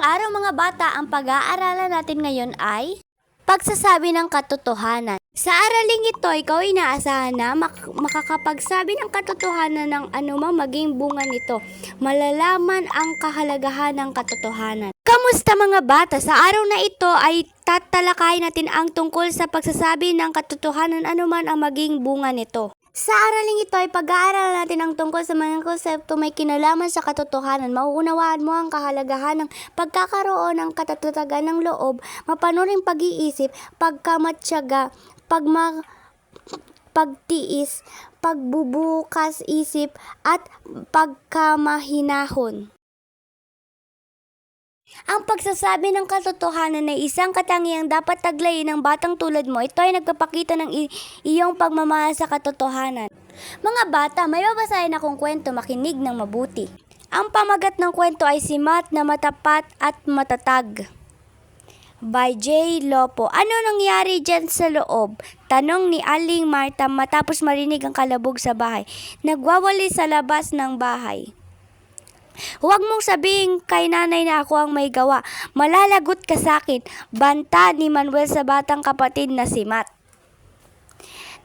Magandang araw mga bata, ang pag-aaralan natin ngayon ay pagsasabi ng katotohanan. Sa araling ito, ikaw ay inaasahan na makakapagsabi ng katotohanan ng anumang maging bunga nito. Malalaman ang kahalagahan ng katotohanan. Kamusta mga bata? Sa araw na ito ay tatalakayin natin ang tungkol sa pagsasabi ng katotohanan anuman ang maging bunga nito. Sa araling ito ay pag-aaralan natin ang tungkol sa mga konsepto may kinalaman sa katotohanan. Mauunawaan mo ang kahalagahan ng pagkakaroon ng katatatagan ng loob, mapanuring pag-iisip, pagkamatyaga, pagtiis, pagbubukas isip, at pagkamahinahon. Ang pagsasabi ng katotohanan ay isang katangiang dapat taglayin ng batang tulad mo. Ito ay nagpapakita ng iyong pagmamahal sa katotohanan. Mga bata, may babasahin akong kwento, makinig ng mabuti. Ang pamagat ng kwento ay Si Matt na Matapat at Matatag by J. Lopo. Ano nangyari dyan sa loob? Tanong ni Aling Marta matapos marinig ang kalabog sa bahay. Nagwawali sa labas ng bahay. Huwag mong sabihin kay nanay na ako ang may gawa. Malalagot ka sa akin, banta ni Manuel sa batang kapatid na si Matt.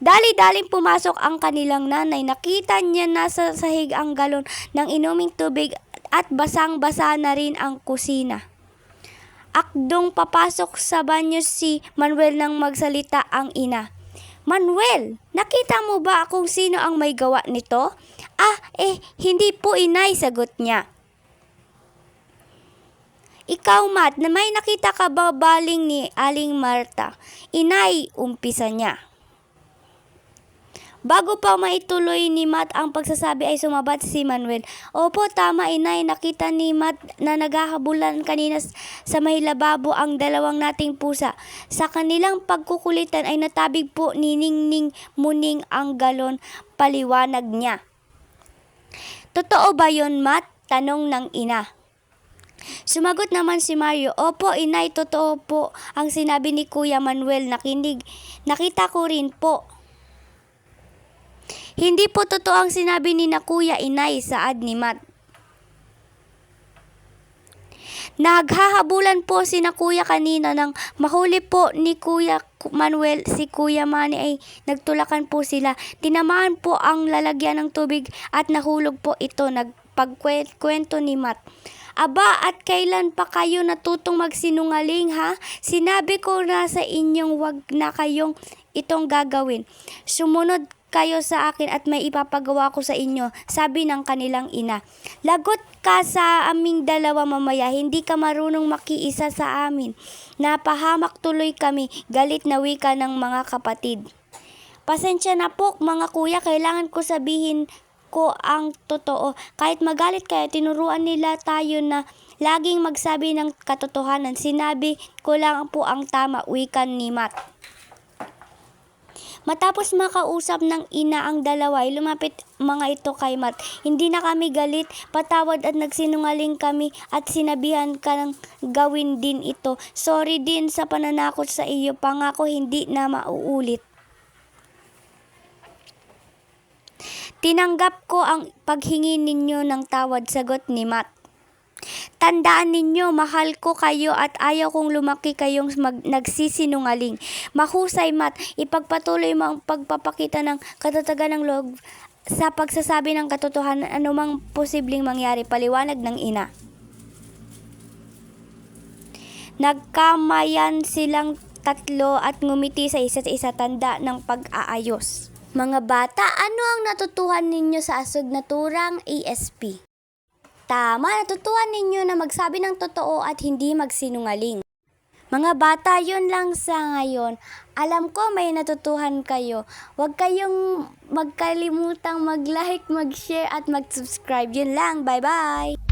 Dali-daling pumasok ang kanilang nanay. Nakita niya nasa sahig ang galon ng inuming tubig at basang-basa na rin ang kusina. Akdong papasok sa banyo si Manuel nang magsalita ang ina. Manuel, nakita mo ba kung sino ang may gawa nito? Hindi po inay, sagot niya. Ikaw, Matt, na may nakita ka ba baling ni Aling Marta? Inay, umpisa niya. Bago pa maituloy ni Matt ang pagsasabi ay sumabat si Manuel. Opo, tama inay, nakita ni Matt na naghahabulan kanina sa may lababo ang dalawang nating pusa. Sa kanilang pagkukulitan ay natabig po ni Ningning Muning ang galon, paliwanag niya. Totoo ba yon, Matt? Tanong ng ina. Sumagot naman si Mario, opo inay, totoo po ang sinabi ni Kuya Manuel, nakita ko rin po. Hindi po totoo ang sinabi ni na Kuya inay, saad ni Matt. Naghahabulan po si na Kuya kanina nang mahuli po ni Kuya Manuel si Kuya Manny ay nagtulakan po sila. Tinamaan po ang lalagyan ng tubig at nahulog po ito, nagpagkwento ni Matt. Aba, at kailan pa kayo natutong magsinungaling ha? Sinabi ko na sa inyong wag na kayong itong gagawin. Sumunod kayo sa akin at may ipapagawa ko sa inyo, sabi ng kanilang ina. Lagot ka sa aming dalawa mamaya, hindi ka marunong makiisa sa amin. Napahamak tuloy kami, galit na wika ng mga kapatid. Pasensya na po mga kuya, kailangan ko sabihin ko ang totoo. Kahit magalit kayo, tinuruan nila tayo na laging magsabi ng katotohanan. Sinabi ko lang po ang tama, wikan ni Matt. Matapos makausap ng ina ang dalawa ay lumapit mga ito kay Matt. Hindi na kami galit, patawad at nagsinungaling kami at sinabihan ka ng gawin din ito. Sorry din sa pananakot sa iyo, pangako hindi na mauulit. Tinanggap ko ang paghingi ninyo ng tawad, sagot ni Matt. Tandaan ninyo, mahal ko kayo at ayaw kong lumaki kayong nagsisinungaling. Mahusay, Matt, ipagpatuloy mo ang pagpapakita ng katatagan ng loob sa pagsasabi ng katotohanan anumang posibleng mangyari, paliwanag ng ina. Nagkamayan silang tatlo at ngumiti sa isa't isa, tanda ng pag-aayos. Mga bata, ano ang natutuhan ninyo sa asog na turang ASP? Tama, natutuhan ninyo na magsabi ng totoo at hindi magsinungaling. Mga bata, yun lang sa ngayon. Alam ko may natutuhan kayo. Huwag kayong magkalimutang mag-like, mag-share at mag-subscribe. Yun lang, bye-bye!